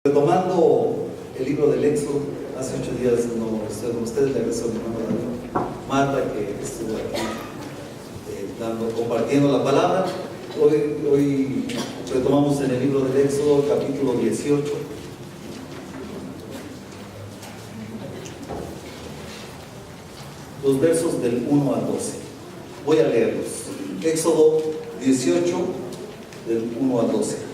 Retomando el libro del Éxodo, hace 8 días no estoy con ustedes, le agradezco a mi hermano Marta que estuvo aquí compartiendo la palabra. Hoy retomamos en el libro del Éxodo, capítulo 18. Los versos del 1 al 12. Voy a leerlos. Éxodo 18, del 1 al 12.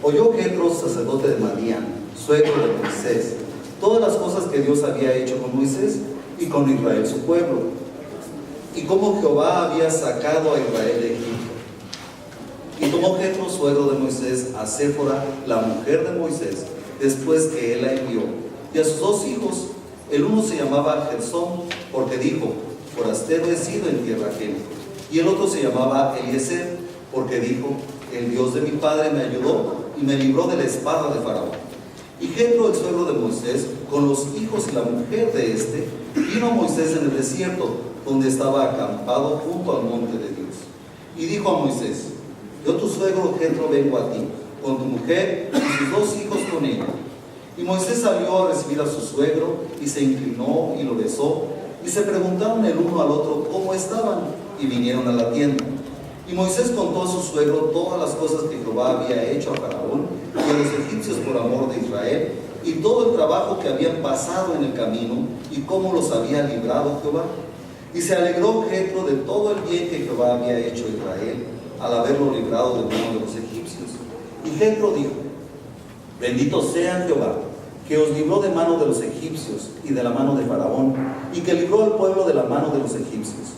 Oyó Jetro, sacerdote de Madián, suegro de Moisés, todas las cosas que Dios había hecho con Moisés y con Israel su pueblo, y cómo Jehová había sacado a Israel de Egipto. Y tomó Jetro, suegro de Moisés, a Séfora, la mujer de Moisés, después que él la envió, y a sus 2 hijos. El uno se llamaba Gersón, porque dijo: forastero he sido en tierra ajena. Y el otro se llamaba Eliezer, porque dijo: el Dios de mi padre me ayudó y me libró de la espada de Faraón. Y Jetro, el suegro de Moisés, con los hijos y la mujer de este, vino a Moisés en el desierto, donde estaba acampado junto al monte de Dios. Y dijo a Moisés: yo, tu suegro Jetro, vengo a ti, con tu mujer y tus 2 hijos con ella. Y Moisés salió a recibir a su suegro, y se inclinó y lo besó, y se preguntaron el uno al otro cómo estaban, y vinieron a la tienda. Y Moisés contó a su suegro todas las cosas que Jehová había hecho a Faraón y a los egipcios por amor de Israel, y todo el trabajo que habían pasado en el camino, y cómo los había librado Jehová. Y se alegró Jetro de todo el bien que Jehová había hecho a Israel, al haberlo librado de mano de los egipcios. Y Jetro dijo: bendito sea Jehová, que os libró de mano de los egipcios y de la mano de Faraón, y que libró al pueblo de la mano de los egipcios.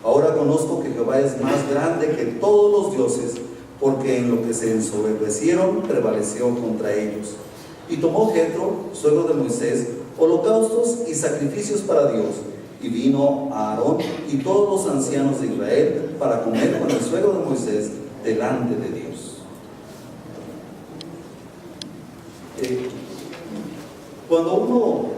Ahora conozco que Jehová es más grande que todos los dioses, porque en lo que se ensoberbecieron prevaleció contra ellos. Y tomó Jetro, suegro de Moisés, holocaustos y sacrificios para Dios, y vino a Aarón y todos los ancianos de Israel para comer con el suegro de Moisés delante de Dios. Cuando uno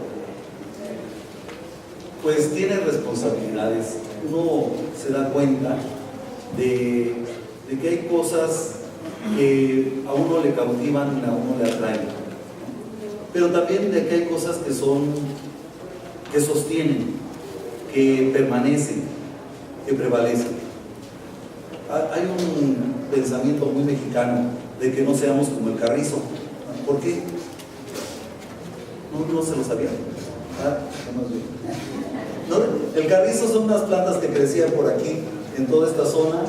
pues tiene responsabilidades, uno se da cuenta de que hay cosas que a uno le cautivan y a uno le atraen, pero también de que hay cosas que sostienen, que permanecen, que prevalecen. Hay un pensamiento muy mexicano de que no seamos como el carrizo. ¿Por qué? No se lo sabían. ¿No? El carrizo son unas plantas que crecían por aquí, en toda esta zona,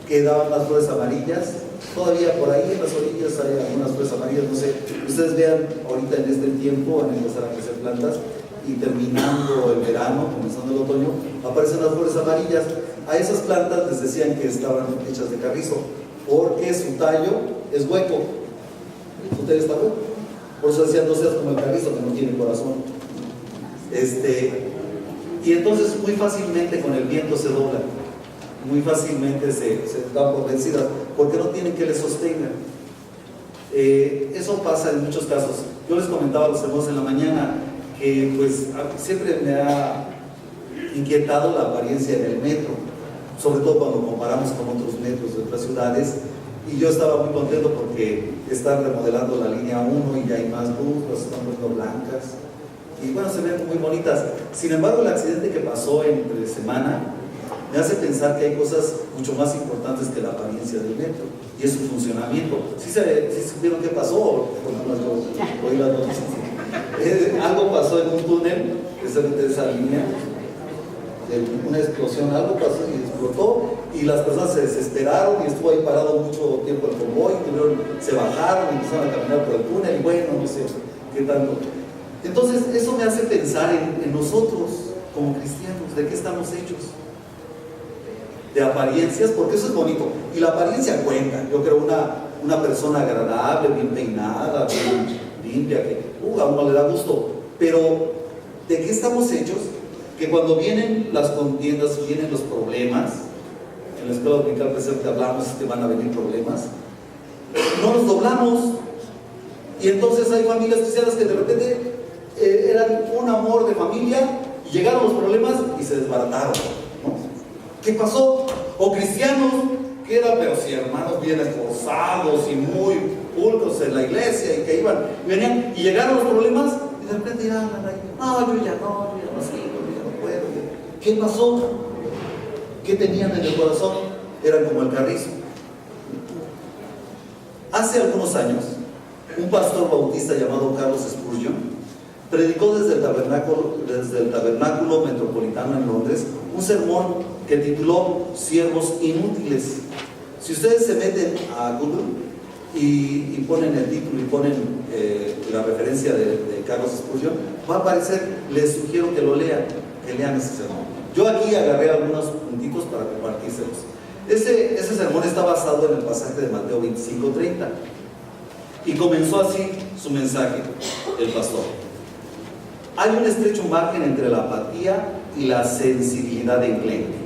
que daban las flores amarillas. Todavía por ahí en las orillas hay algunas flores amarillas, no sé. Ustedes vean, ahorita en este tiempo van a empezar a crecer plantas, y terminando el verano, comenzando el otoño, aparecen las flores amarillas. A esas plantas les decían que estaban hechas de carrizo, porque su tallo es hueco. Su tallo está hueco. Por eso decían: no seas como el carrizo, que no tiene corazón. Y entonces muy fácilmente con el viento se doblan, muy fácilmente se dan por vencidas, porque no tienen que les sostengan. Eso pasa en muchos casos. Yo les comentaba a los hermanos en la mañana que pues siempre me ha inquietado la apariencia del metro, sobre todo cuando comparamos con otros metros de otras ciudades. Y yo estaba muy contento porque están remodelando la línea 1 y ya hay más luz, las están poniendo blancas. Y bueno, se ven muy bonitas. Sin embargo, el accidente que pasó entre semana me hace pensar que hay cosas mucho más importantes que la apariencia del metro, y es su funcionamiento. ¿Sí supieron qué pasó? Oí las noticias. Algo pasó en un túnel, precisamente de esa línea, una explosión, algo pasó y explotó, y las personas se desesperaron, y estuvo ahí parado mucho tiempo el convoy, se bajaron y empezaron a caminar por el túnel, y bueno, no sé qué tanto. Entonces eso me hace pensar en nosotros como cristianos, ¿de qué estamos hechos? De apariencias, porque eso es bonito, y la apariencia cuenta. Yo creo una persona agradable, bien peinada, bien limpia, que a uno le da gusto, pero ¿de qué estamos hechos? Que cuando vienen las contiendas, vienen los problemas, en la escuela dominical presente hablamos que van a venir problemas, no nos doblamos, y entonces hay familias cristianas que de repente eran un amor de familia, y llegaron los problemas y se desbarataron, ¿no? ¿Qué pasó? O cristianos que eran, pero sí, hermanos bien esforzados y muy pulcros en la iglesia, y que iban, y venían, y llegaron los problemas, y de repente ya andan ahí, no, yo ya no sigo, yo ya no puedo. ¿Qué pasó? ¿Qué tenían en el corazón? Eran como el carrizo. Hace algunos años, un pastor bautista llamado Carlos Spurgeon predicó desde el tabernáculo metropolitano en Londres un sermón que tituló Siervos Inútiles. Si ustedes se meten a Google y ponen el título y ponen la referencia de Carlos Spurgeon, va a aparecer. Les sugiero que lo lean, que lean ese sermón. Yo aquí agarré algunos puntitos para compartírselos. Ese sermón está basado en el pasaje de Mateo 25:30 y comenzó así su mensaje, el pastor. Hay un estrecho margen entre la apatía y la sensibilidad enclenque.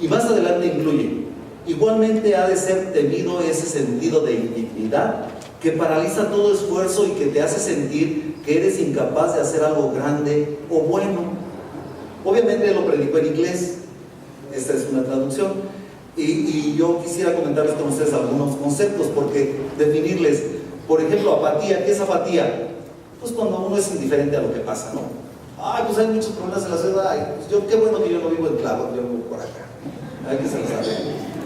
Y más adelante incluye: igualmente ha de ser temido ese sentido de indignidad que paraliza todo esfuerzo y que te hace sentir que eres incapaz de hacer algo grande o bueno. Obviamente lo predicó en inglés, esta es una traducción, y yo quisiera comentarles con ustedes algunos conceptos, porque definirles, por ejemplo, apatía. ¿Qué es apatía? Pues cuando uno es indiferente a lo que pasa, ¿no? Ay, pues hay muchos problemas en la ciudad. Ay, pues qué bueno que yo no vivo en Clavo, yo vivo por acá. Hay que se lo sabe.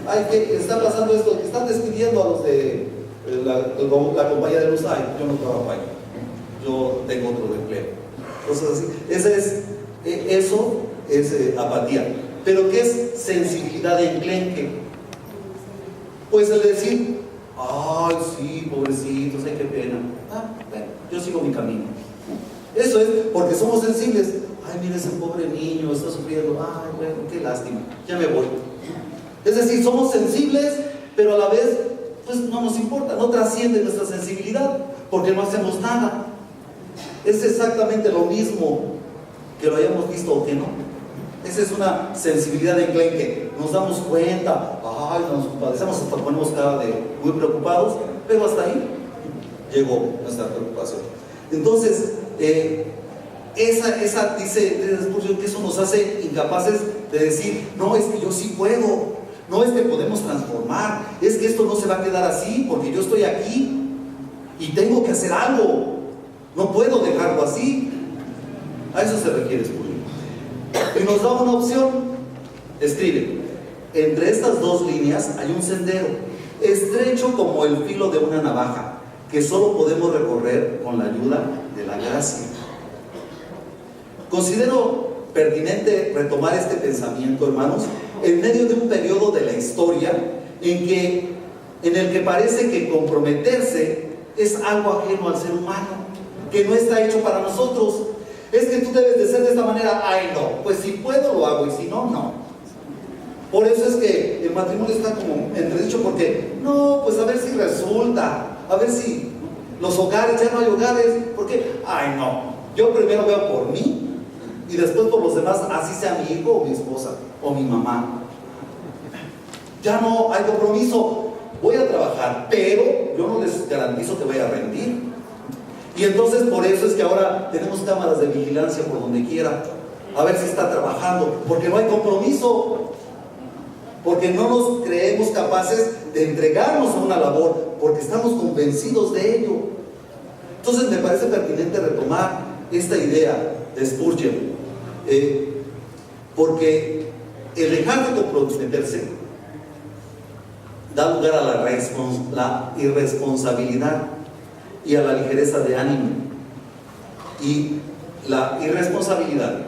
Ay, ¿qué está pasando esto? Que están despidiendo a los de la compañía de luz. Ay, yo no trabajo ahí, yo tengo otro empleo. Cosas así. Eso es apatía. Pero ¿qué es sensibilidad enclenque? Pues el decir: ay, sí, pobrecitos, ay, qué pena. Bueno, yo sigo mi camino. Eso es porque somos sensibles. Ay, mira ese pobre niño, está sufriendo. Ay, bueno, qué lástima, ya me voy. Es decir, somos sensibles, pero a la vez, pues no nos importa, no trasciende nuestra sensibilidad, porque no hacemos nada. Es exactamente lo mismo que lo hayamos visto o que no. Esa es una sensibilidad enclenque. Nos damos cuenta, ay, nos compadecemos, hasta ponemos cara de muy preocupados, pero hasta ahí llegó nuestra preocupación. Entonces, esa dice Spurgeon que eso nos hace incapaces de decir: no, es que yo sí puedo, no, es que podemos transformar, es que esto no se va a quedar así porque yo estoy aquí y tengo que hacer algo, no puedo dejarlo así. A eso se requiere Spurgeon. Y nos da una opción. Escribe: entre estas dos líneas hay un sendero, estrecho como el filo de una navaja, que solo podemos recorrer con la ayuda de la gracia. Considero pertinente retomar este pensamiento, hermanos, en medio de un periodo de la historia en el que parece que comprometerse es algo ajeno al ser humano, que no está hecho para nosotros. Es que tú debes de ser de esta manera. Ay, no, pues si puedo lo hago, y si no, no. Por eso es que el matrimonio está como entredicho, porque no, pues a ver si resulta, a ver si los hogares, ya no hay hogares, porque, ay, no, yo primero veo por mí y después por los demás, así sea mi hijo o mi esposa o mi mamá. Ya no hay compromiso. Voy a trabajar, pero yo no les garantizo que vaya a rendir. Y entonces por eso es que ahora tenemos cámaras de vigilancia por donde quiera, a ver si está trabajando, porque no hay compromiso, porque no nos creemos capaces de entregarnos a una labor, porque estamos convencidos de ello. Entonces me parece pertinente retomar esta idea de Spurgeon, porque el dejar de comprometerse da lugar a la irresponsabilidad y a la ligereza de ánimo. Y la irresponsabilidad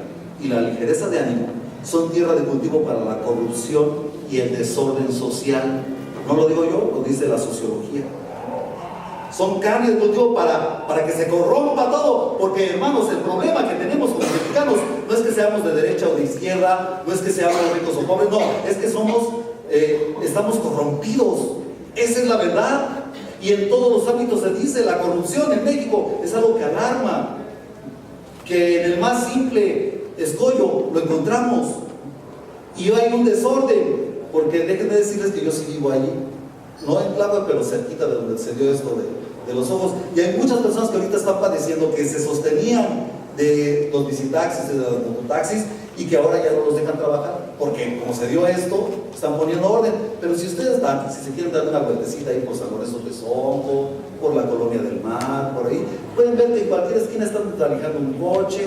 y la ligereza de ánimo son tierra de cultivo para la corrupción y el desorden social. No lo digo yo, lo dice la sociología. Son carne de cultivo para que se corrompa todo. Porque, hermanos, el problema que tenemos como mexicanos no es que seamos de derecha o de izquierda, no es que seamos ricos o pobres, no, es que estamos corrompidos. Esa es la verdad. Y en todos los ámbitos se dice: la corrupción en México es algo que alarma, que en el más simple escollo lo encontramos. Y hay un desorden, porque déjenme decirles que yo sí vivo allí, no en Tláhuac, pero cerquita de donde se dio esto de los ojos. Y hay muchas personas que ahorita están padeciendo, que se sostenían de los visitaxis, de los mototaxis, y que ahora ya no los dejan trabajar. porque como se dio esto, están poniendo orden. Pero si ustedes van, si se quieren dar una vueltecita ahí por San Lorenzo de Sonco, por la Colonia del Mar, por ahí, pueden ver que en cualquier esquina están trabajando un coche,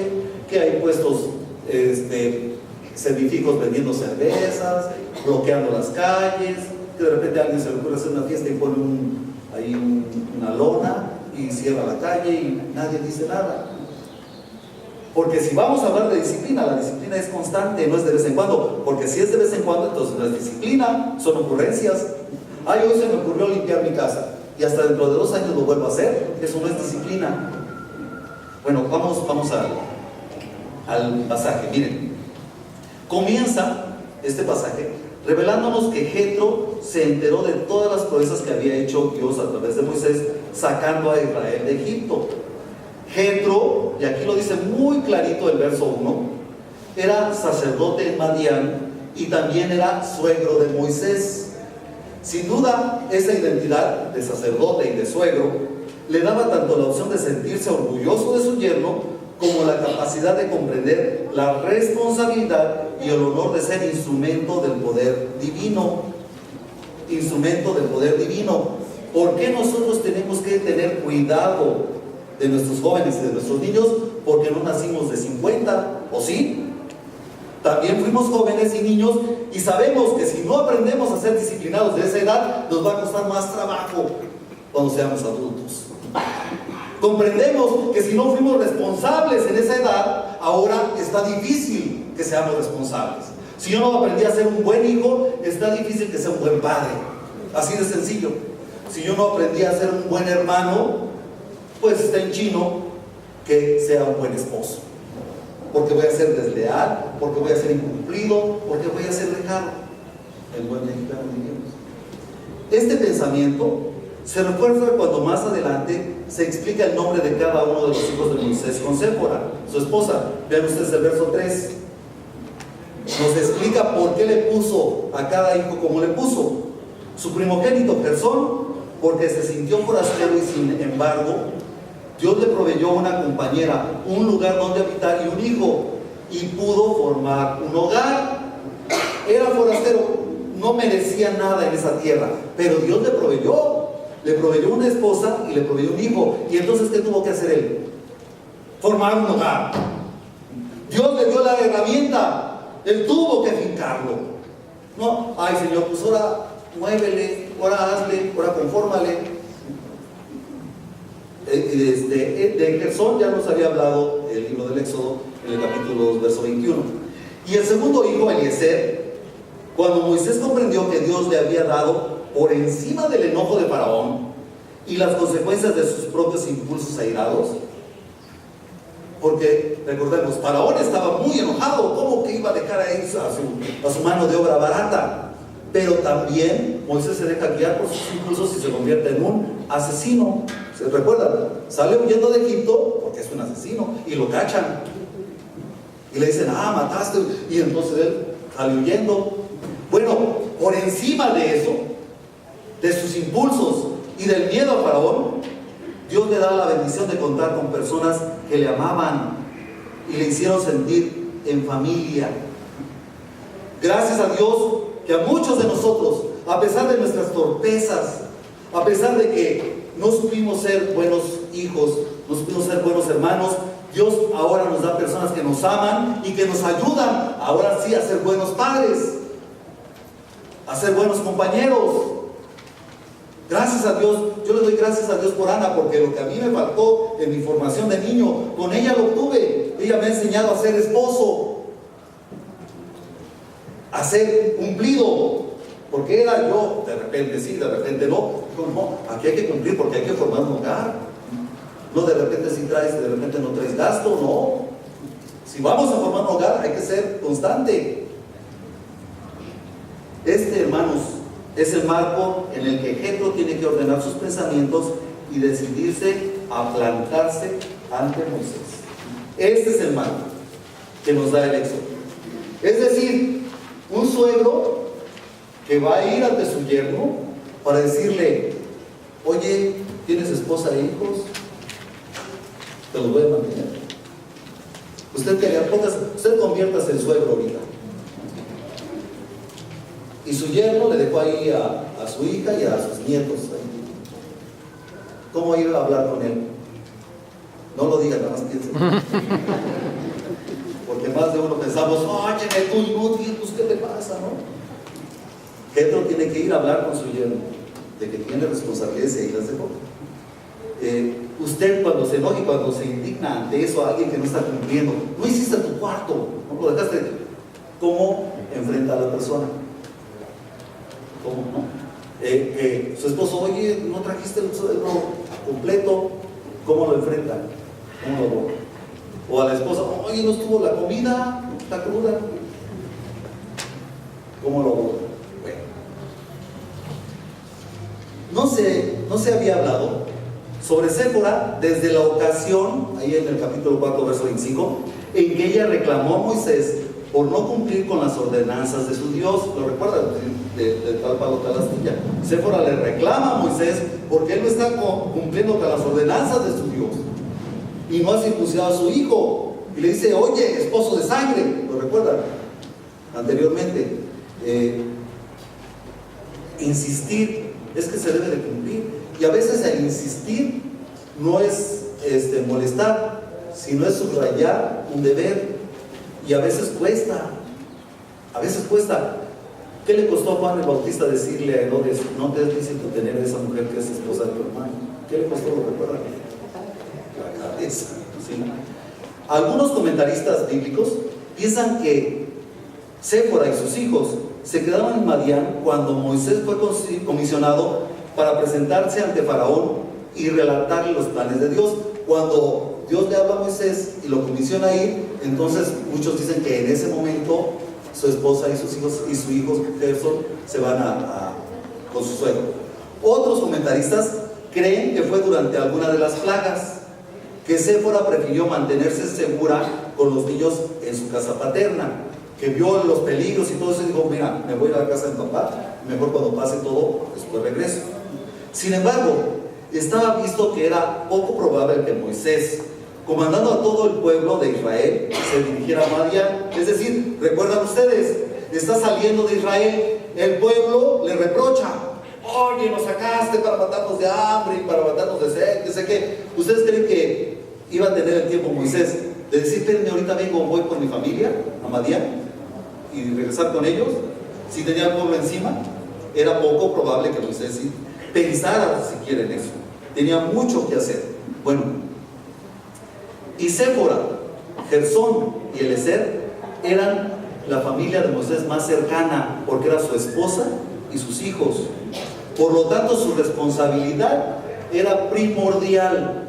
que hay puestos servificos vendiendo cervezas, bloqueando las calles, que de repente a alguien se le ocurre hacer una fiesta y pone una lona y cierra la calle y nadie dice nada. Porque si vamos a hablar de disciplina, la disciplina es constante, no es de vez en cuando, porque si es de vez en cuando, entonces no es disciplina, son ocurrencias. Ay, hoy se me ocurrió limpiar mi casa y hasta dentro de 2 años lo vuelvo a hacer, eso no es disciplina. Bueno, vamos al pasaje. Miren, comienza este pasaje revelándonos que Jetro se enteró de todas las proezas que había hecho Dios a través de Moisés, sacando a Israel de Egipto. Jetro, y aquí lo dice muy clarito el verso 1, era sacerdote en Madián y también era suegro de Moisés. Sin duda, esa identidad de sacerdote y de suegro le daba tanto la opción de sentirse orgulloso de su yerno, como la capacidad de comprender la responsabilidad y el honor de ser instrumento del poder divino. Instrumento del poder divino. ¿Por qué nosotros tenemos que tener cuidado de nuestros jóvenes y de nuestros niños? Porque no nacimos de 50, ¿o sí? También fuimos jóvenes y niños y sabemos que si no aprendemos a ser disciplinados de esa edad, nos va a costar más trabajo cuando seamos adultos. Comprendemos que si no fuimos responsables en esa edad, ahora está difícil que seamos responsables. Si yo no aprendí a ser un buen hijo, está difícil que sea un buen padre. Así de sencillo. Si yo no aprendí a ser un buen hermano, pues está en chino que sea un buen esposo. Porque voy a ser desleal, porque voy a ser incumplido, porque voy a ser dejado. El buen mexicano, diríamos. Este pensamiento se refuerza cuando más adelante se explica el nombre de cada uno de los hijos de Moisés con Séfora, su esposa. Vean ustedes el verso 3. Nos explica por qué le puso a cada hijo como le puso. Su primogénito, Gersón, porque se sintió forastero y sin embargo Dios le proveyó una compañera, un lugar donde habitar y un hijo, y pudo formar un hogar. Era forastero, no merecía nada en esa tierra, pero Dios le proveyó una esposa y le proveyó un hijo. Y entonces, ¿qué tuvo que hacer él? Formar un hogar. Dios le dio la herramienta, él tuvo que fincarlo. No, ay Señor, pues ahora muévele, ahora hazle, ahora confórmale. De Gersón ya nos había hablado el libro del Éxodo en el capítulo 2, verso 21. Y el segundo hijo, Eliezer, cuando Moisés comprendió que Dios le había dado por encima del enojo de Faraón y las consecuencias de sus propios impulsos airados, porque recordemos, Faraón estaba muy enojado, ¿cómo que iba a dejar a su mano de obra barata? Pero también Moisés se deja guiar por sus impulsos y se convierte en un asesino. ¿Se recuerdan? Sale huyendo de Egipto porque es un asesino y lo cachan y le dicen, mataste, y entonces él sale huyendo. Bueno, por encima de eso, de sus impulsos y del miedo a Faraón, Dios le da la bendición de contar con personas que le amaban y le hicieron sentir en familia. Gracias a Dios que a muchos de nosotros, a pesar de nuestras torpezas, a pesar de que no supimos ser buenos hijos, no supimos ser buenos hermanos, Dios ahora nos da personas que nos aman y que nos ayudan ahora sí a ser buenos padres, a ser buenos compañeros. Gracias a Dios, yo le doy gracias a Dios por Ana, porque lo que a mí me faltó en mi formación de niño, con ella lo obtuve. Ella me ha enseñado a ser esposo, a ser cumplido, porque era yo, de repente sí, de repente no. No, aquí hay que cumplir porque hay que formar un hogar. No de repente sí traes, de repente no traes gasto, no. Si vamos a formar un hogar hay que ser constante. Hermanos, es el marco en el que Jetro tiene que ordenar sus pensamientos y decidirse a plantarse ante Moisés. Este es el marco que nos da el Éxodo. Es decir, un suegro que va a ir ante su yerno para decirle, oye, ¿tienes esposa e hijos? Te los voy a mantener. Usted conviértase en suegro ahorita. Y su yerno le dejó ahí a su hija y a sus nietos. ¿Cómo iba a hablar con él? No lo digan, nada más piensen. Porque más de uno pensamos, oye, tú inútil, pues ¿qué te pasa, no? Jetro tiene que ir a hablar con su yerno, de que tiene responsabilidades y ahí las dejó. Usted cuando se enoja y cuando se indigna ante eso a alguien que no está cumpliendo, no hiciste tu cuarto, no lo dejaste, ¿cómo enfrenta a la persona? ¿Cómo no? Su esposo, oye, no trajiste el sueldo completo, ¿cómo lo enfrenta? ¿Cómo lo borra? O a la esposa, oye, no estuvo la comida, está cruda, ¿cómo lo borra? Bueno, no se había hablado sobre Séfora desde la ocasión, ahí en el capítulo 4, verso 25, en que ella reclamó a Moisés por no cumplir con las ordenanzas de su Dios. ¿Lo recuerdan? De tal palo, tal astilla. Séfora le reclama a Moisés porque él no está cumpliendo con las ordenanzas de su Dios y no ha circuncidado a su hijo. Y le dice, oye, esposo de sangre. ¿Lo recuerdan? Anteriormente. Insistir es que se debe de cumplir. Y a veces el insistir no es molestar, sino es subrayar un deber. Y a veces cuesta. A veces cuesta. ¿Qué le costó a Juan el Bautista decirle a Herodes, no te es lícito tener a esa mujer que es esposa de tu hermano? ¿Qué le costó? ¿Lo recuerdan? La cabeza. ¿Sí? Algunos comentaristas bíblicos piensan que Séfora y sus hijos se quedaron en Madián cuando Moisés fue comisionado para presentarse ante Faraón y relatarle los planes de Dios. Cuando Dios le habla a Moisés y lo comisiona a ir, entonces muchos dicen que en ese momento su esposa y sus hijos y su hijo Gerson se van con su suegro. Otros comentaristas creen que fue durante alguna de las plagas que Séfora prefirió mantenerse segura con los niños en su casa paterna, que vio los peligros y todo eso y dijo, mira, me voy a la casa de papá, mejor cuando pase todo, después regreso. Sin embargo, estaba visto que era poco probable que Moisés, comandando a todo el pueblo de Israel, se dirigiera a Madián. Es decir, recuerdan ustedes, está saliendo de Israel, el pueblo le reprocha, oye, nos sacaste para matarnos de hambre y para matarnos de sed, que sé qué. ¿Ustedes creen que iba a tener el tiempo Moisés de decir, espérenme, ahorita vengo, voy con mi familia a Madián y regresar con ellos? Si tenía el pueblo encima, era poco probable que Moisés pensara siquiera en eso. Tenía mucho que hacer. Bueno, y Séfora, Gersón y Eliezer eran la familia de Moisés más cercana, porque era su esposa y sus hijos. Por lo tanto, su responsabilidad era primordial.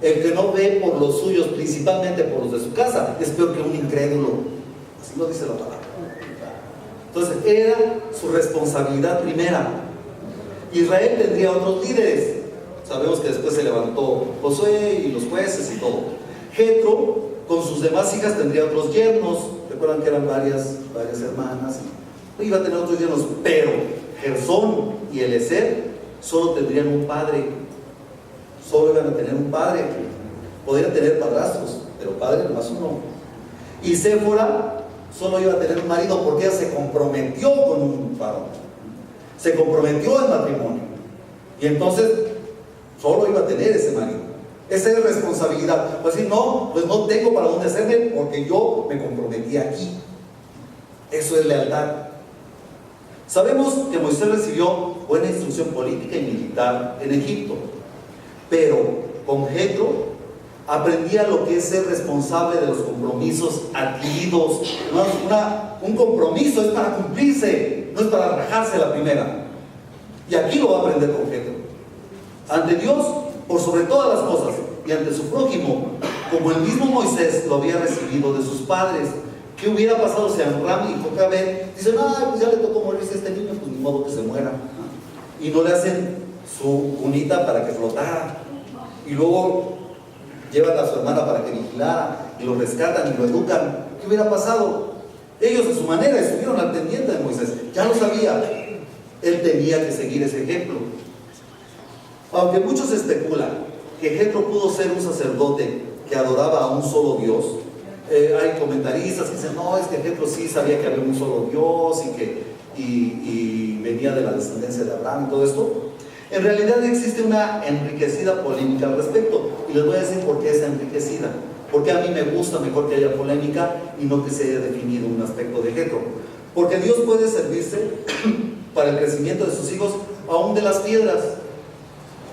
El que no ve por los suyos, principalmente por los de su casa, es peor que un incrédulo. Así lo dice la palabra. Entonces, era su responsabilidad primera. Israel tendría otros líderes. Sabemos que después se levantó Josué y los jueces y todo. Jetro, con sus demás hijas, tendría otros yernos. Recuerdan que eran varias hermanas. Iba a tener otros yernos, pero Gersón y Eliezer solo tendrían un padre. Solo iban a tener un padre. Podrían tener padrastros, pero padre nomás uno. Y Séfora solo iba a tener un marido porque ella se comprometió con un varón. Se comprometió en matrimonio. Y entonces solo iba a tener ese marido. Esa es responsabilidad. Pues decir, no, pues no tengo para dónde hacerme porque yo me comprometí aquí. Eso es lealtad. Sabemos que Moisés recibió buena instrucción política y militar en Egipto, pero con Jetro aprendía lo que es ser responsable de los compromisos adquiridos. Un compromiso es para cumplirse, no es para rajarse la primera. Y aquí lo va a aprender con Jetro. Ante Dios, por sobre todas las cosas, y ante su prójimo, como el mismo Moisés lo había recibido de sus padres. ¿Qué hubiera pasado si Amram y Jocabed dicen, pues ya le tocó morirse a este niño, pues ni modo que se muera? Y no le hacen su cunita para que flotara. Y luego llevan a su hermana para que vigilara, y lo rescatan y lo educan. ¿Qué hubiera pasado? Ellos a su manera estuvieron al pendiente de Moisés, ya lo sabía. Él tenía que seguir ese ejemplo. Aunque muchos especulan que Jetro pudo ser un sacerdote que adoraba a un solo Dios, hay comentaristas que dicen, no, es que Jetro sí sabía que había un solo Dios y que y venía de la descendencia de Abraham y todo esto. En realidad existe una enriquecida polémica al respecto, y les voy a decir por qué es enriquecida. Porque a mí me gusta mejor que haya polémica y no que se haya definido un aspecto de Jetro. Porque Dios puede servirse para el crecimiento de sus hijos aún de las piedras,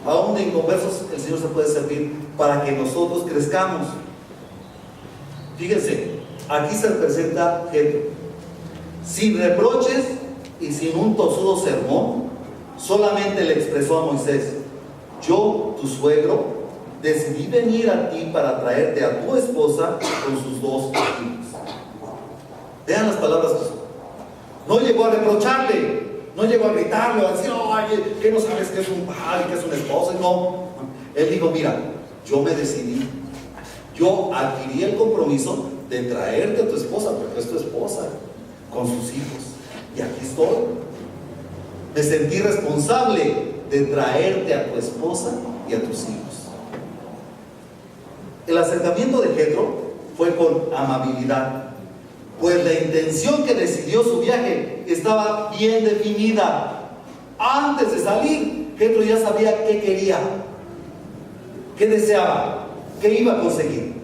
aún de inconversos. El Señor se puede servir para que nosotros crezcamos. Fíjense, aquí se representa Jetro, sin reproches y sin un tosudo sermón. Solamente le expresó a Moisés: yo, tu suegro, decidí venir a ti para traerte a tu esposa con sus 2 hijos. Vean las palabras. No llegó a reprocharle, no llegó a gritarle, a decir: oye, ¿qué no sabes que es un padre, que es una esposa? No. Él dijo: mira, yo me decidí, yo adquirí el compromiso de traerte a tu esposa, porque es tu esposa, con sus hijos. Y aquí estoy. Me sentí responsable de traerte a tu esposa y a tus hijos. El acercamiento de Jetro fue con amabilidad, pues la intención que decidió su viaje estaba bien definida. Antes de salir, Jetro ya sabía qué quería, qué deseaba, qué iba a conseguir: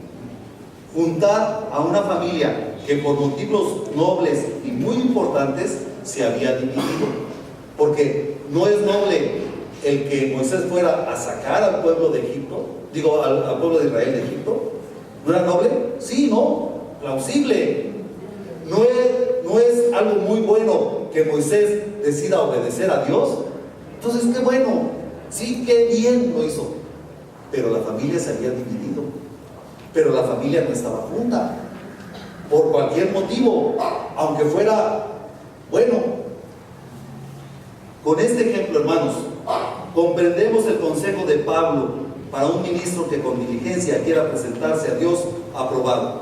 juntar a una familia que por motivos nobles y muy importantes se había dividido. Porque no es noble el que Moisés fuera a sacar al pueblo de Egipto, digo, al pueblo de Israel de Egipto. ¿No era noble? Sí, no, plausible. No es algo muy bueno que Moisés decida obedecer a Dios. Entonces, qué bueno, sí, qué bien lo hizo. Pero la familia se había dividido. Pero la familia no estaba junta, por cualquier motivo, aunque fuera bueno. Con este ejemplo, hermanos, comprendemos el consejo de Pablo para un ministro que con diligencia quiera presentarse a Dios aprobado.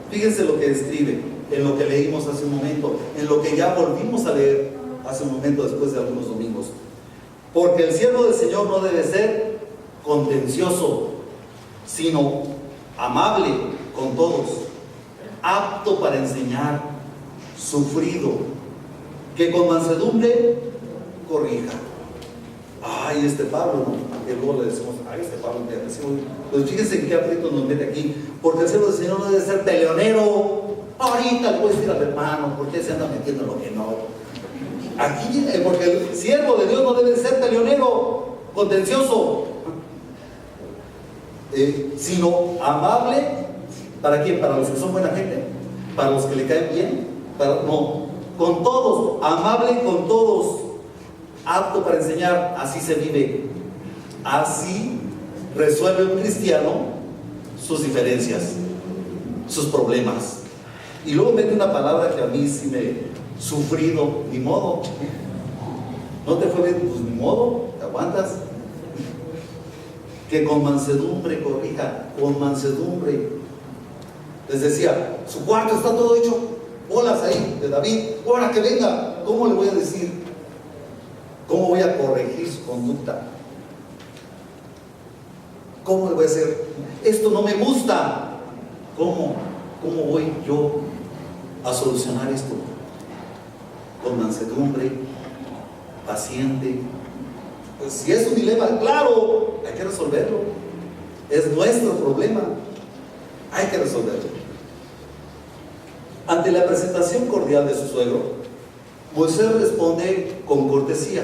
Fíjense lo que escribe en lo que leímos hace un momento, en lo que ya volvimos a leer hace un momento después de algunos domingos. Porque el siervo del Señor no debe ser contencioso, sino amable con todos, apto para enseñar, sufrido, que con mansedumbre corrija. Ay, este Pablo, ¿no? Que luego le decimos: ay, este Pablo, que decimos. Pues fíjense en qué aprieto nos mete aquí. Porque el siervo del Señor no debe ser peleonero. Ahorita le puedes decir al hermano: ¿por qué se anda metiendo en lo que no? Aquí, porque el siervo de Dios no debe ser peleonero, contencioso, sino amable. ¿Para quién? Para los que son buena gente, para los que le caen bien, no, con todos, amable con todos, apto para enseñar. Así se vive, así resuelve un cristiano sus diferencias, sus problemas. Y luego mete una palabra que a mí sí me... sufrido, ni modo. ¿No te fue bien? Pues ni modo, te aguantas. Que con mansedumbre corrija, con mansedumbre. Les decía, su cuarto está todo hecho bolas ahí de David. Ahora que venga, ¿cómo le voy a decir? ¿Cómo voy a corregir su conducta? ¿Cómo le voy a hacer? Esto no me gusta. ¿Cómo voy yo a solucionar esto? Con mansedumbre, paciente. Pues si es un dilema, claro, hay que resolverlo. Es nuestro problema, hay que resolverlo. Ante la presentación cordial de su suegro, Moisés responde con cortesía.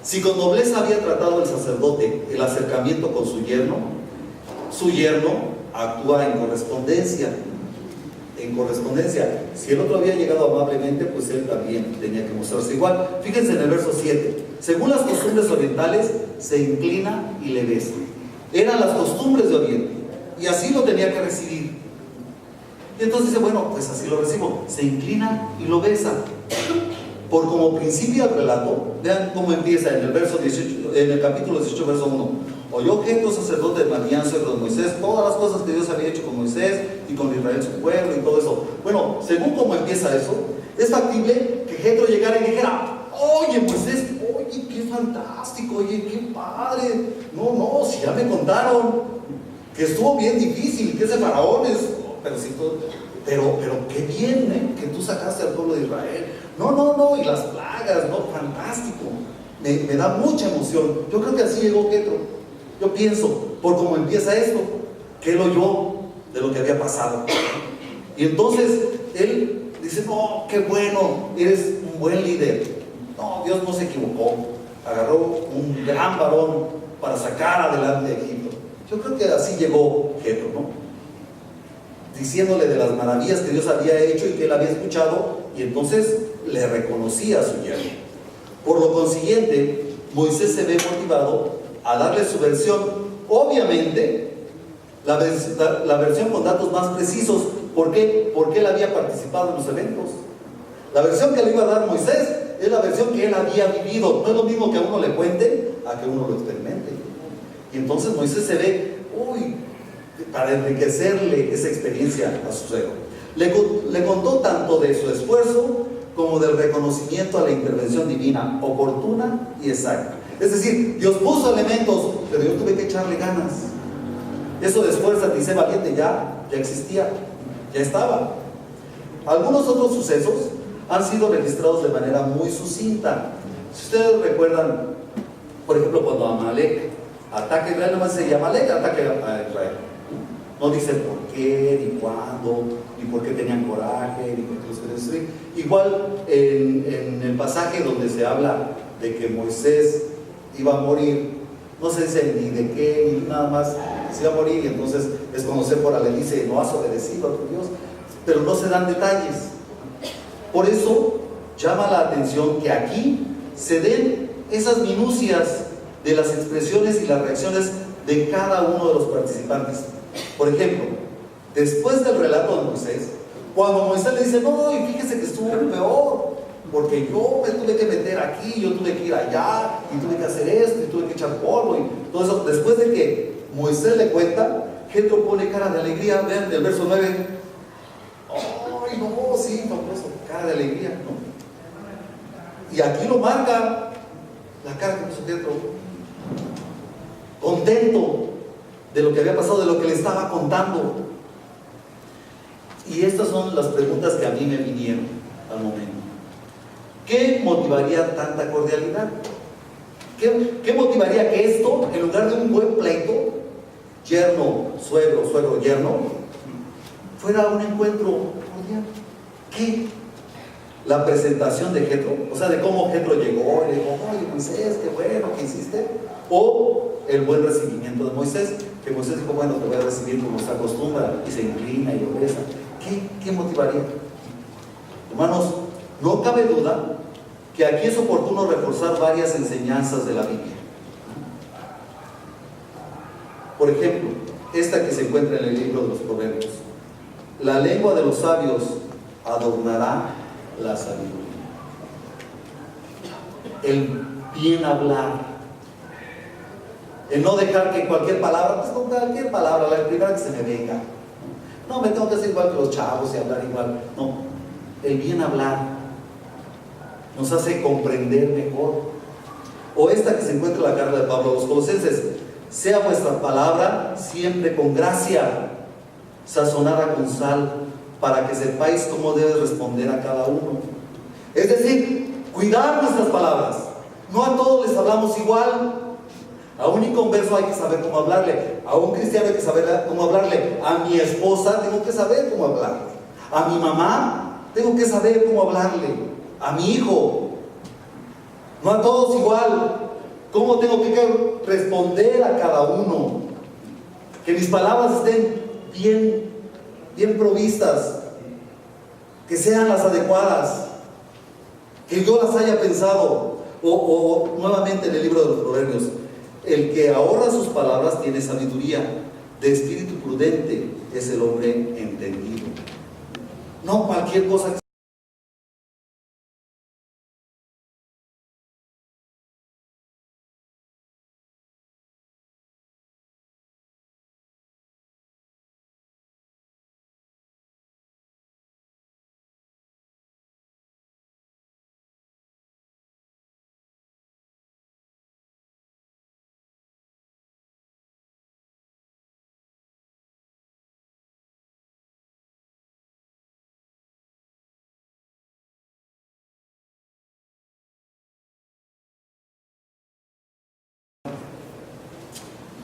Si con nobleza había tratado el sacerdote el acercamiento con su yerno actúa en correspondencia. Si el otro había llegado amablemente, pues él también tenía que mostrarse igual. Fíjense en el verso 7. Según las costumbres orientales, se inclina y le besa. Eran las costumbres de Oriente, y así lo tenía que recibir. Y entonces dice, bueno, pues así lo recibo. Se inclina y lo besa. Por como principio del relato, vean cómo empieza en el verso 18, en el capítulo 18, verso 1. Oyó Jetro, sacerdote de Madián, suegro de Moisés, todas las cosas que Dios había hecho con Moisés y con Israel su pueblo y todo eso. Bueno, según cómo empieza eso, es factible que Jetro llegara y dijera: oye Moisés, oye, qué fantástico, oye, qué padre. No, si ya me contaron que estuvo bien difícil, que ese faraón es, pero qué bien, que tú sacaste al pueblo de Israel. No, no, no, y las plagas, no, fantástico. Me da mucha emoción. Yo creo que así llegó Jetro. Yo pienso, por cómo empieza esto, que él oyó de lo que había pasado. Y entonces él dice, no, qué bueno, eres un buen líder. No, Dios no se equivocó. Agarró un gran varón para sacar adelante a Egipto. Yo creo que así llegó Jetro, ¿no? Diciéndole de las maravillas que Dios había hecho y que él había escuchado, y entonces le reconocía a su yerno. Por lo consiguiente, Moisés se ve motivado a darle su versión, obviamente la versión con datos más precisos. ¿Por qué? Porque él había participado en los eventos. La versión que le iba a dar Moisés es la versión que él había vivido. No es lo mismo que a uno le cuente a que uno lo experimente. Y entonces Moisés se ve, para enriquecerle esa experiencia a su suegro. Le contó tanto de su esfuerzo como del reconocimiento a la intervención divina, oportuna y exacta. Es decir, Dios puso elementos, pero yo tuve que echarle ganas. Eso de esfuérzate y sé valiente ya existía, ya estaba. Algunos otros sucesos han sido registrados de manera muy sucinta. Si ustedes recuerdan, por ejemplo, cuando Amalek ataca a Israel, no más se llama Amalek, ataca a Israel. No dice por qué, ni cuándo, ni por qué tenían coraje, ni por qué los querían destruir. Igual en el pasaje donde se habla de que Moisés iba a morir, no se dice ni de qué, ni nada más, se iba a morir, y entonces es cuando Séfora le dice, no has obedecido a tu Dios, pero no se dan detalles. Por eso llama la atención que aquí se den esas minucias de las expresiones y las reacciones de cada uno de los participantes. Por ejemplo, después del relato de Moisés, cuando Moisés le dice, no, y fíjese que estuvo peor, porque yo me tuve que meter aquí, yo tuve que ir allá, y tuve que hacer esto, y tuve que echar polvo, y todo eso. Después de que Moisés le cuenta, Jetro pone cara de alegría. Vean el verso 9. ¡Ay, no! Sí, famoso, cara de alegría, ¿no? Y aquí lo marca la cara que puso Jetro, contento de lo que había pasado, de lo que le estaba contando. Y estas son las preguntas que a mí me vinieron al momento. ¿Qué motivaría tanta cordialidad? ¿Qué motivaría que esto, en lugar de un buen pleito, yerno, suegro, suegro, yerno, fuera un encuentro cordial? ¿Qué? La presentación de Jetro, o sea, de cómo Jetro llegó y le dijo, oye Moisés, qué bueno que hiciste, o el buen recibimiento de Moisés, que Moisés dijo, bueno, te voy a recibir como se acostumbra, y se inclina y lo besa. ¿Qué motivaría? Hermanos, no cabe duda que aquí es oportuno reforzar varias enseñanzas de la Biblia. Por ejemplo, esta que se encuentra en el libro de los Proverbios: la lengua de los sabios adornará la sabiduría. El bien hablar, el no dejar que cualquier palabra, pues con cualquier palabra, la primera que se me venga, no me tengo que hacer igual que los chavos y hablar igual. No, el bien hablar nos hace comprender mejor. O esta que se encuentra en la carta de Pablo a los Colosenses: sea vuestra palabra siempre con gracia, sazonada con sal, para que sepáis cómo debes responder a cada uno. Es decir, cuidar nuestras palabras. No a todos les hablamos igual. A un inconverso hay que saber cómo hablarle. A un cristiano hay que saber cómo hablarle. A mi esposa tengo que saber cómo hablarle. A mi mamá tengo que saber cómo hablarle. A mi hijo. No a todos igual. ¿Cómo tengo que responder a cada uno? Que mis palabras estén bien provistas, que sean las adecuadas, que yo las haya pensado. O nuevamente en el libro de los Proverbios: el que ahorra sus palabras tiene sabiduría, de espíritu prudente es el hombre entendido. No cualquier cosa que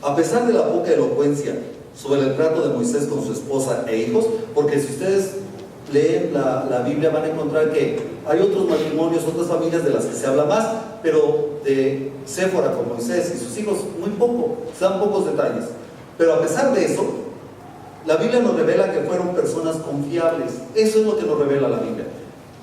A pesar de la poca elocuencia sobre el trato de Moisés con su esposa e hijos, porque si ustedes leen la Biblia van a encontrar que hay otros matrimonios, otras familias de las que se habla más, pero de Séfora con Moisés y sus hijos muy poco, se dan pocos detalles. Pero a pesar de eso, la Biblia nos revela que fueron personas confiables. Eso es lo que nos revela la Biblia.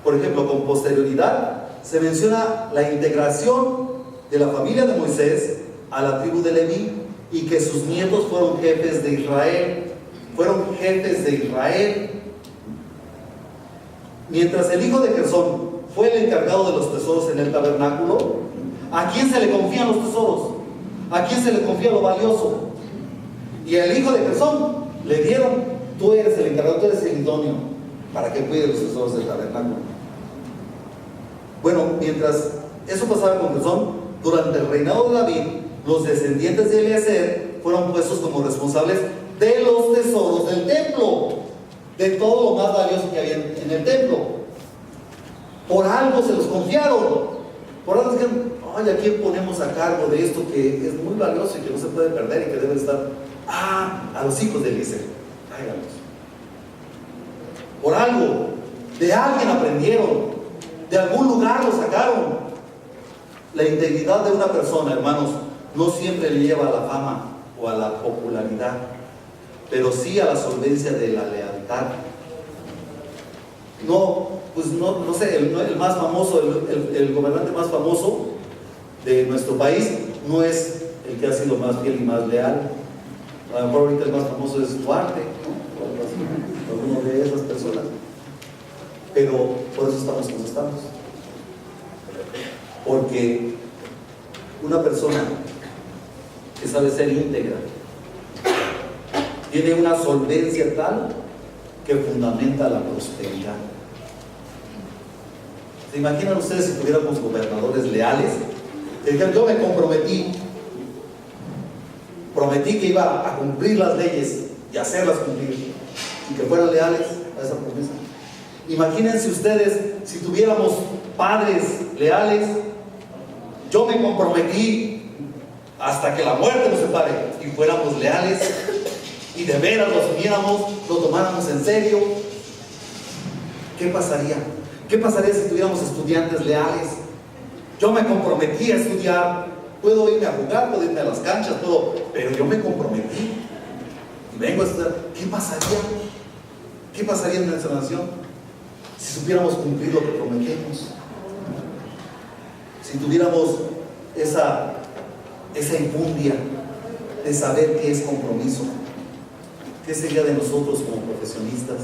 Por ejemplo, con posterioridad se menciona la integración de la familia de Moisés a la tribu de Leví y que sus nietos fueron jefes de Israel. Fueron jefes de Israel. Mientras el hijo de Gersón fue el encargado de los tesoros en el tabernáculo, ¿a quién se le confían los tesoros? ¿A quién se le confía lo valioso? Y al hijo de Gersón le dieron: tú eres el encargado, tú eres el idóneo para que cuide los tesoros del tabernáculo. Bueno, mientras eso pasaba con Gersón, durante el reinado de David, los descendientes de Eliezer fueron puestos como responsables de los tesoros del templo, de todo lo más valioso que había en el templo. Por algo se los confiaron. Por algo dijeron: ay, ¿a quién ponemos a cargo de esto que es muy valioso y que no se puede perder y que debe estar? A los hijos de Eliezer. Háganlos. Por algo, de alguien aprendieron, de algún lugar lo sacaron. La integridad de una persona, hermanos, no siempre le lleva a la fama o a la popularidad, pero sí a la solvencia de la lealtad. No sé, el más famoso, el gobernante más famoso de nuestro país no es el que ha sido más fiel y más leal. A lo mejor ahorita el más famoso es Duarte, ¿no? Alguno de esas personas. Pero por eso estamos como estamos. Porque una persona que sabe ser íntegra tiene una solvencia tal que fundamenta la prosperidad. ¿Se imaginan ustedes si tuviéramos gobernadores leales? Que dijeran: yo me prometí que iba a cumplir las leyes y hacerlas cumplir, y que fueran leales a esa promesa. Imagínense ustedes si tuviéramos padres leales: yo me comprometí hasta que la muerte nos separe, y fuéramos leales y de veras lo asumiéramos, lo tomáramos en serio. ¿Qué pasaría? ¿Qué pasaría si tuviéramos estudiantes leales? Yo me comprometí a estudiar. Puedo irme a jugar, puedo irme a las canchas, pero yo me comprometí y vengo a estudiar. ¿Qué pasaría? ¿Qué pasaría en nuestra nación si supiéramos cumplir lo que prometemos? Si tuviéramos esa infundia de saber qué es compromiso. ¿Qué sería de nosotros como profesionistas?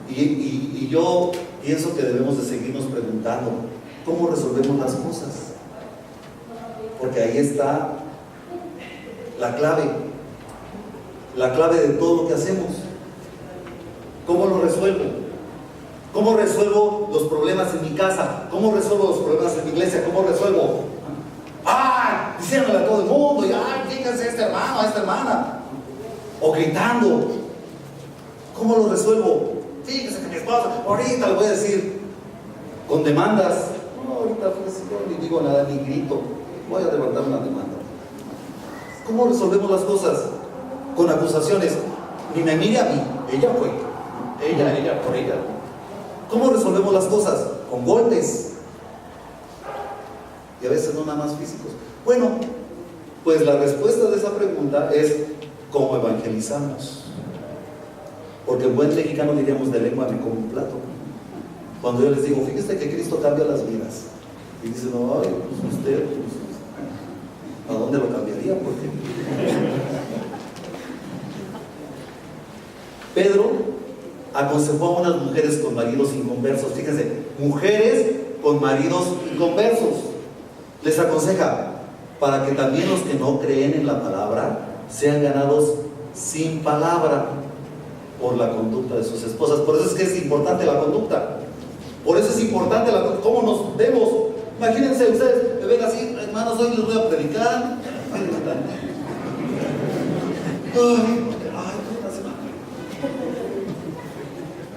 Y yo pienso que debemos de seguirnos preguntando cómo resolvemos las cosas, porque ahí está la clave de todo lo que hacemos. ¿Cómo lo resuelvo? ¿Cómo resuelvo los problemas en mi casa? ¿Cómo resuelvo los problemas en mi iglesia? ¿Cómo resuelvo? Diciéndole a todo el mundo, fíjense a este hermano, a esta hermana, o gritando. ¿Cómo lo resuelvo? Fíjense que mi esposa, ahorita le voy a decir, con demandas. No, ahorita pues, yo ni digo nada, ni grito, voy a levantar una demanda. ¿Cómo resolvemos las cosas? Con acusaciones. Ni me mire a mí, ella fue, ella por ella. ¿Cómo resolvemos las cosas? Con golpes. Y a veces no nada más físicos. Bueno, pues la respuesta de esa pregunta es: ¿cómo evangelizamos? Porque en buen mexicano diríamos: de lengua me como un plato. Cuando yo les digo: fíjese que Cristo cambia las vidas, y dicen: ay, pues usted, ¿a dónde lo cambiaría? Porque Pedro aconsejó a unas mujeres con maridos inconversos. Fíjense, mujeres con maridos inconversos. Les aconseja para que también los que no creen en la palabra sean ganados sin palabra por la conducta de sus esposas. Por eso es que es importante la conducta. Por eso es importante cómo nos vemos. Imagínense ustedes, me ven así: hermanos, hoy les voy a predicar.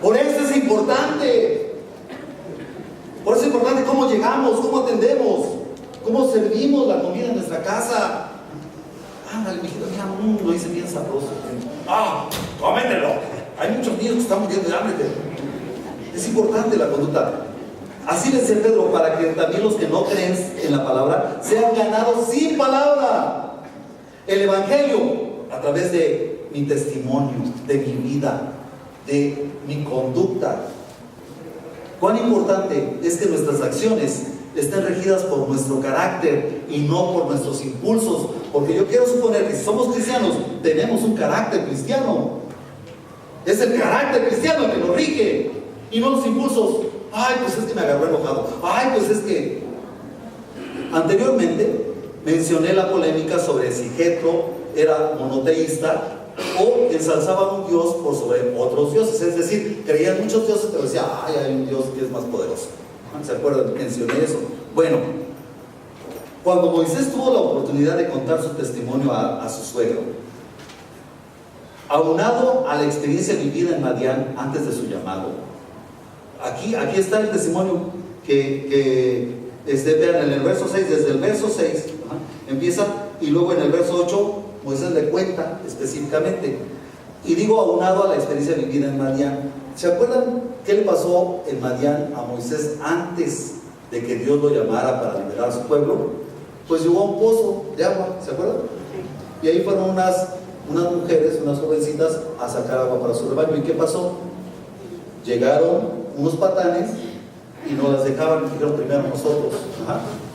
Por eso es importante. Por eso es importante cómo llegamos, cómo atendemos, ¿cómo servimos la comida en nuestra casa? Ándale, mijito, mira, lo hice bien sabroso. Cómetelo. Hay muchos niños que están muriendo de hambre. Es importante la conducta. Así le decía Pedro, para que también los que no creen en la palabra sean ganados sin palabra. El Evangelio, a través de mi testimonio, de mi vida, de mi conducta. Cuán importante es que nuestras acciones estén regidas por nuestro carácter y no por nuestros impulsos, porque yo quiero suponer que si somos cristianos tenemos un carácter cristiano. Es el carácter cristiano el que nos rige y no los impulsos. Ay, pues es que me agarró enojado. Ay, pues es que... Anteriormente mencioné la polémica sobre si Jetro era monoteísta o ensalzaba a un dios por sobre otros dioses, es decir, creían muchos dioses, pero decía, ay, hay un dios que es más poderoso. ¿Se acuerdan? Mencioné eso. Bueno, cuando Moisés tuvo la oportunidad de contar su testimonio a su suegro, aunado a la experiencia vivida en Madián antes de su llamado, aquí está el testimonio que vean en el verso 6, desde el verso 6 empieza, y luego en el verso 8 Moisés le cuenta específicamente, y digo aunado a la experiencia vivida en Madián. ¿Se acuerdan qué le pasó en Madián a Moisés antes de que Dios lo llamara para liberar a su pueblo? Pues llegó a un pozo de agua, ¿se acuerdan? Y ahí fueron unas mujeres, unas jovencitas, a sacar agua para su rebaño. ¿Y qué pasó? Llegaron unos patanes y no las dejaban, dijeron primero nosotros.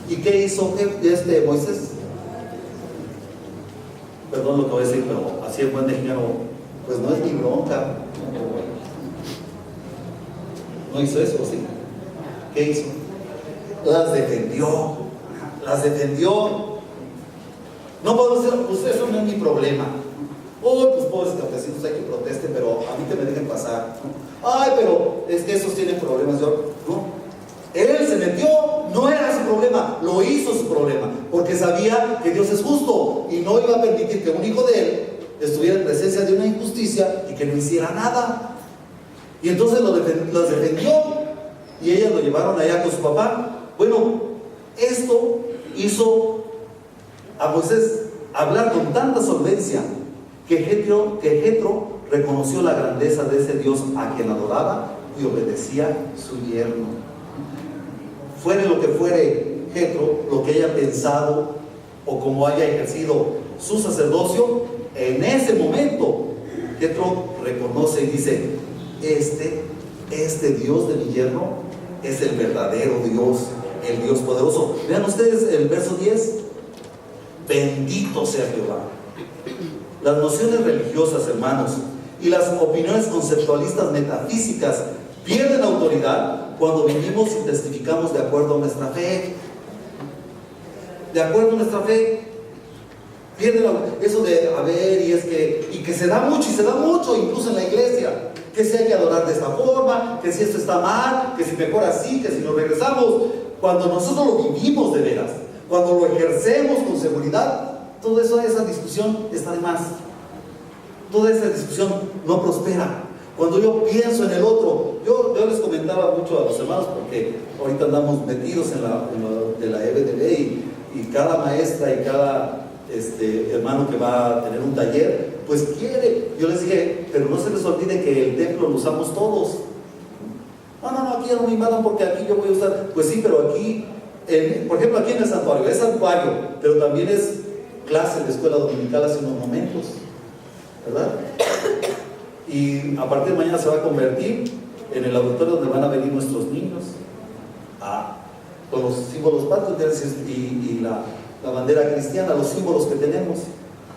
¿Y qué hizo Moisés? Perdón lo que voy a decir, pero así en buen mexicano, pues no es mi bronca. ¿No hizo eso, sí? ¿Qué hizo? Las defendió. No puedo decir, pues eso no es mi problema. Pues pobres campesinos, hay que proteste, pero a mí que me dejen pasar. Ay, pero es que esos tienen problemas. No. Él se metió, no era su problema, lo hizo su problema, porque sabía que Dios es justo y no iba a permitir que un hijo de él estuviera en presencia de una injusticia y que no hiciera nada. Y entonces las defendió y ellas lo llevaron allá con su papá. Bueno, esto hizo a Moisés hablar con tanta solvencia que Jetro reconoció la grandeza de ese Dios a quien adoraba y obedecía su yerno. Fuere lo que fuere Jetro, lo que haya pensado o como haya ejercido su sacerdocio, en ese momento Jetro reconoce y dice, este Dios de mi yerno es el verdadero Dios, el Dios poderoso. Vean ustedes el verso 10, bendito sea Jehová. Las nociones religiosas, hermanos, y las opiniones conceptualistas metafísicas pierden autoridad cuando vivimos y testificamos de acuerdo a nuestra fe. De acuerdo a nuestra fe. Pierden eso de, y que se da mucho, incluso en la iglesia. Que si hay que adorar de esta forma, que si esto está mal, que si mejor así, que si nos regresamos. Cuando nosotros lo vivimos de veras, cuando lo ejercemos con seguridad, todo eso, esa discusión está de más. Toda esa discusión no prospera. Cuando yo pienso en el otro, yo les comentaba mucho a los hermanos, porque ahorita andamos metidos en la EBTV y cada maestra y cada hermano que va a tener un taller, pues quiere. Yo les dije, pero no se les olvide que el templo lo usamos todos. No, aquí ya no me invadan porque aquí yo voy a usar. Pues sí, pero aquí, por ejemplo, aquí en el santuario, es santuario, pero también es clase de escuela dominical hace unos momentos, ¿verdad? Y a partir de mañana se va a convertir en el auditorio donde van a venir nuestros niños con los símbolos patrios y la bandera cristiana, los símbolos que tenemos.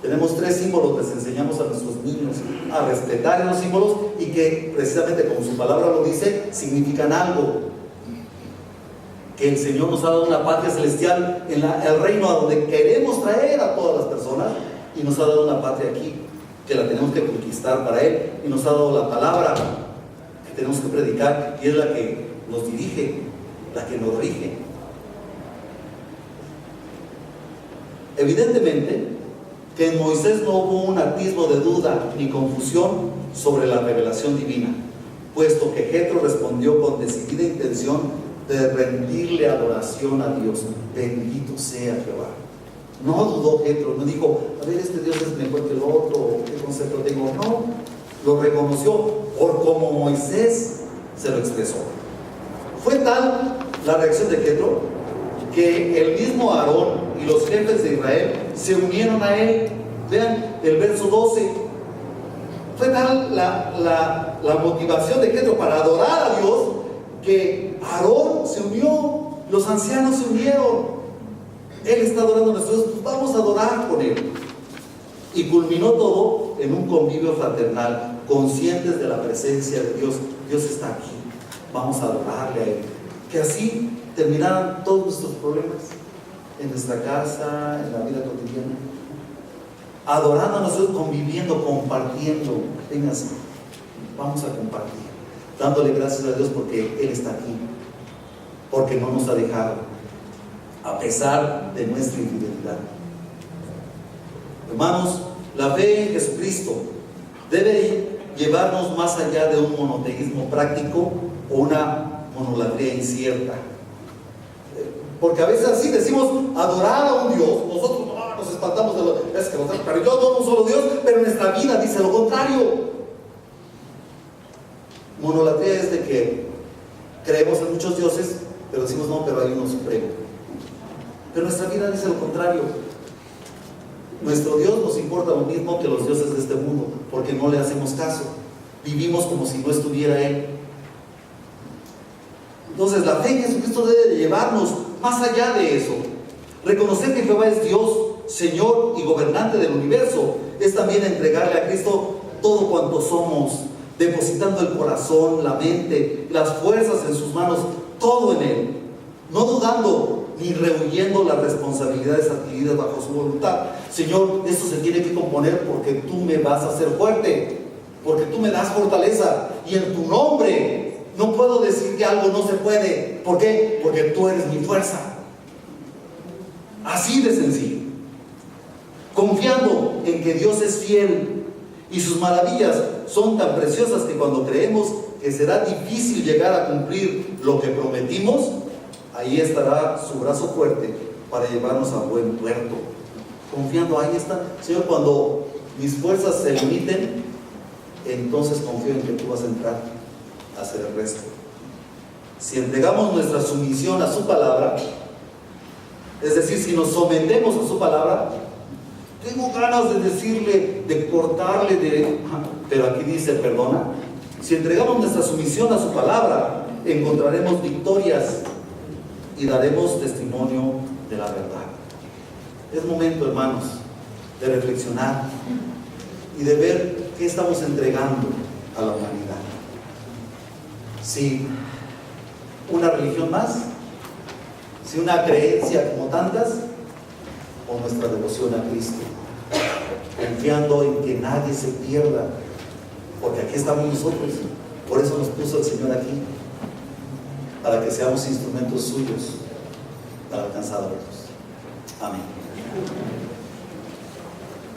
Tenemos 3 símbolos que les enseñamos a nuestros niños a respetar esos símbolos y que precisamente como su palabra lo dice, significan algo. Que el Señor nos ha dado una patria celestial, el reino a donde queremos traer a todas las personas, y nos ha dado una patria aquí que la tenemos que conquistar para Él, y nos ha dado la palabra que tenemos que predicar, y es la que nos dirige, la que nos rige. Evidentemente que en Moisés no hubo un atisbo de duda ni confusión sobre la revelación divina, puesto que Jetro respondió con decidida intención de rendirle adoración a Dios. Bendito sea Jehová. No dudó Jetro, no dijo, a ver, este Dios es mejor que el otro, ¿qué concepto tengo? No, lo reconoció por como Moisés se lo expresó. Fue tal la reacción de Jetro que el mismo Aarón y los jefes de Israel se unieron a él. Vean el verso 12. Fue tal la motivación de Jetro para adorar a Dios que Aarón se unió, los ancianos se unieron. Él está adorando a nuestro Dios, pues vamos a adorar con él. Y culminó todo en un convivio fraternal, conscientes de la presencia de Dios. Dios está aquí, vamos a adorarle a él. Que así terminaran todos nuestros problemas en nuestra casa, en la vida cotidiana. Adorando a nosotros, conviviendo, compartiendo. Venga así, vamos a compartir, dándole gracias a Dios porque Él está aquí, porque no nos ha dejado, a pesar de nuestra infidelidad. Hermanos, la fe en Jesucristo debe llevarnos más allá de un monoteísmo práctico o una monolatría incierta. Porque a veces así decimos adorar a un Dios, nosotros nos espantamos de lo es que pero yo adoro a un solo Dios, pero nuestra vida dice lo contrario. Monolatría es de que creemos en muchos dioses, pero decimos no, pero hay uno supremo. Pero nuestra vida dice lo contrario. Nuestro Dios nos importa lo mismo que los dioses de este mundo, porque no le hacemos caso. Vivimos como si no estuviera Él. Entonces la fe en Jesucristo debe de llevarnos más allá de eso. Reconocer que Jehová es Dios, Señor y gobernante del universo, es también entregarle a Cristo todo cuanto somos, depositando el corazón, la mente, las fuerzas en sus manos, todo en Él, no dudando ni rehuyendo las responsabilidades adquiridas bajo su voluntad. Señor, esto se tiene que componer porque tú me vas a hacer fuerte, porque tú me das fortaleza, y en tu nombre no puedo decir que algo no se puede. ¿Por qué? Porque tú eres mi fuerza. Así de sencillo. Confiando en que Dios es fiel y sus maravillas son tan preciosas que cuando creemos que será difícil llegar a cumplir lo que prometimos, ahí estará su brazo fuerte para llevarnos a buen puerto. Confiando, ahí está. Señor, cuando mis fuerzas se limiten, entonces confío en que tú vas a entrar a hacer el resto. Si entregamos nuestra sumisión a su palabra, es decir, si nos sometemos a su palabra, tengo ganas de decirle, de cortarle, pero aquí dice perdona. Si entregamos nuestra sumisión a su palabra, encontraremos victorias y daremos testimonio de la verdad. Es momento, hermanos, de reflexionar y de ver qué estamos entregando a la humanidad. Si una religión más, si una creencia como tantas, o nuestra devoción a Cristo, confiando en que nadie se pierda, porque aquí estamos nosotros. Por eso nos puso el Señor aquí, para que seamos instrumentos suyos para alcanzar a otros. Amén.